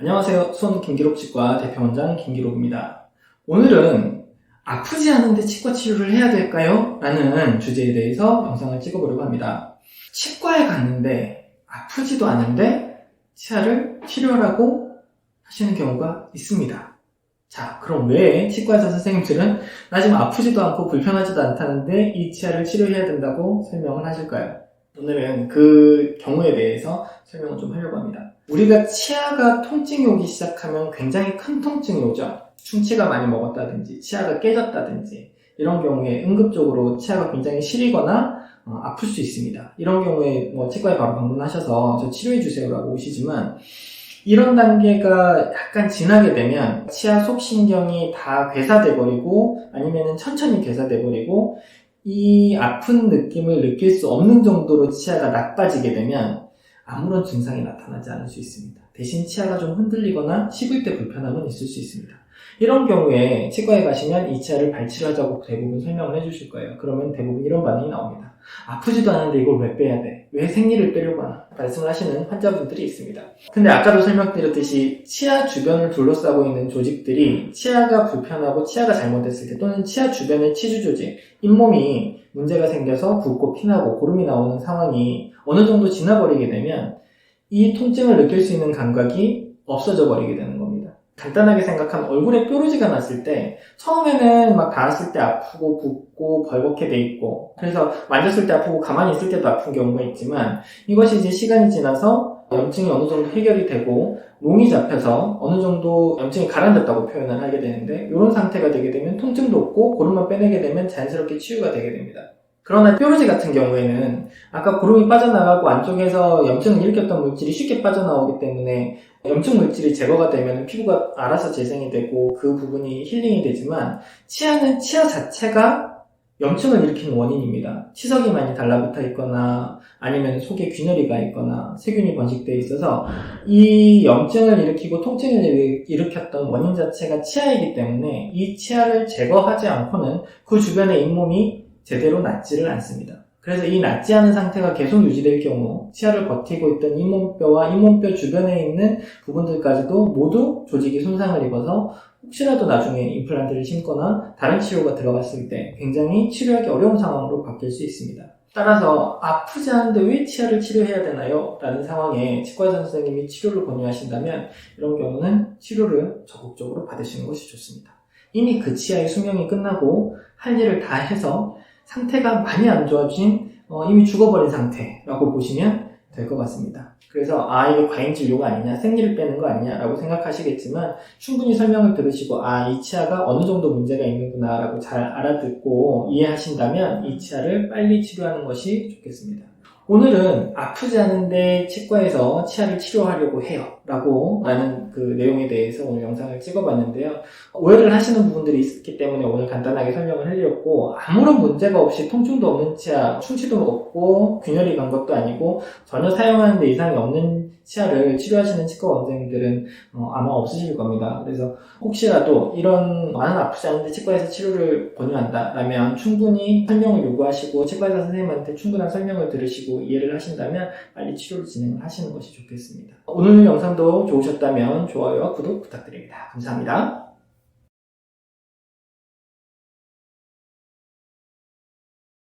안녕하세요. 손 김기록 치과 대표원장 김기록입니다. 오늘은 아프지 않은데 치과 치료를 해야 될까요? 라는 주제에 대해서 영상을 찍어보려고 합니다. 치과에 갔는데 아프지도 않은데 치아를 치료하라고 하시는 경우가 있습니다. 자, 그럼 왜 치과의사 선생님들은 나 지금 아프지도 않고 불편하지도 않다는데 이 치아를 치료해야 된다고 설명을 하실까요? 오늘은 그 경우에 대해서 설명을 좀 하려고 합니다. 우리가 치아가 통증이 오기 시작하면 굉장히 큰 통증이 오죠. 충치가 많이 먹었다든지 치아가 깨졌다든지 이런 경우에 응급적으로 치아가 굉장히 시리거나 아플 수 있습니다. 이런 경우에 치과에 바로 방문하셔서 저 치료해주세요 라고 오시지만 이런 단계가 약간 지나게 되면 치아 속신경이 다 괴사돼 버리고 아니면 천천히 괴사돼 버리고 이 아픈 느낌을 느낄 수 없는 정도로 치아가 나빠지게 되면 아무런 증상이 나타나지 않을 수 있습니다. 대신 치아가 좀 흔들리거나 씹을 때 불편함은 있을 수 있습니다. 이런 경우에 치과에 가시면 이 치아를 발치를 하자고 대부분 설명을 해주실 거예요. 그러면 대부분 이런 반응이 나옵니다. 아프지도 않은데 이걸 왜 빼야 돼? 왜 생리를 빼려고 하나? 말씀을 하시는 환자분들이 있습니다. 근데 아까도 설명드렸듯이 치아 주변을 둘러싸고 있는 조직들이 치아가 불편하고 치아가 잘못됐을 때 또는 치아 주변의 치주 조직, 잇몸이 문제가 생겨서 붓고 피나고 고름이 나오는 상황이 어느 정도 지나버리게 되면 이 통증을 느낄 수 있는 감각이 없어져 버리게 되는 겁니다. 간단하게 생각하면 얼굴에 뾰루지가 났을 때 처음에는 막 닿았을 때 아프고 붓고 벌겋게 돼 있고 그래서 만졌을 때 아프고 가만히 있을 때도 아픈 경우가 있지만 이것이 이제 시간이 지나서 염증이 어느 정도 해결이 되고 롱이 잡혀서 어느 정도 염증이 가라앉았다고 표현을 하게 되는데 이런 상태가 되게 되면 통증도 없고 고름만 빼내게 되면 자연스럽게 치유가 되게 됩니다. 그러나 뾰루지 같은 경우에는 아까 고름이 빠져나가고 안쪽에서 염증을 일으켰던 물질이 쉽게 빠져나오기 때문에 염증 물질이 제거가 되면 피부가 알아서 재생이 되고 그 부분이 힐링이 되지만 치아는 치아 자체가 염증을 일으키는 원인입니다. 치석이 많이 달라붙어 있거나 아니면 속에 균열이가 있거나 세균이 번식되어 있어서 이 염증을 일으키고 통증을 일으켰던 원인 자체가 치아이기 때문에 이 치아를 제거하지 않고는 그 주변의 잇몸이 제대로 낫지를 않습니다. 그래서 이 낫지 않은 상태가 계속 유지될 경우 치아를 버티고 있던 잇몸뼈와 잇몸뼈 주변에 있는 부분들까지도 모두 조직이 손상을 입어서 혹시라도 나중에 임플란트를 심거나 다른 치료가 들어갔을 때 굉장히 치료하기 어려운 상황으로 바뀔 수 있습니다. 따라서 아프지 않은데 왜 치아를 치료해야 되나요? 라는 상황에 치과의사 선생님이 치료를 권유하신다면 이런 경우는 치료를 적극적으로 받으시는 것이 좋습니다. 이미 그 치아의 수명이 끝나고 할 일을 다 해서 상태가 많이 안 좋아진 이미 죽어버린 상태라고 보시면 될 것 같습니다. 그래서 이게 과잉 진료가 아니냐, 생리를 빼는 거 아니냐 라고 생각하시겠지만 충분히 설명을 들으시고 이 치아가 어느 정도 문제가 있는구나 라고 잘 알아듣고 이해하신다면 이 치아를 빨리 치료하는 것이 좋겠습니다. 오늘은 아프지 않은데 치과에서 치아를 치료하려고 해요 라는 그 내용에 대해서 오늘 영상을 찍어봤는데요. 오해를 하시는 부분들이 있었기 때문에 오늘 간단하게 설명을 해드렸고 아무런 문제가 없이 통증도 없는 치아, 충치도 없고 균열이 간 것도 아니고 전혀 사용하는 데 이상이 없는 치아를 치료하시는 치과 원장님들은 아마 없으실 겁니다. 그래서 혹시라도 이런 나는 아프지 않은데 치과에서 치료를 권유한다 라면 충분히 설명을 요구하시고 치과의사 선생님한테 충분한 설명을 들으시고 이해를 하신다면 빨리 치료를 진행을 하시는 것이 좋겠습니다. 오늘 영상도 좋으셨다면 좋아요와 구독 부탁드립니다. 감사합니다.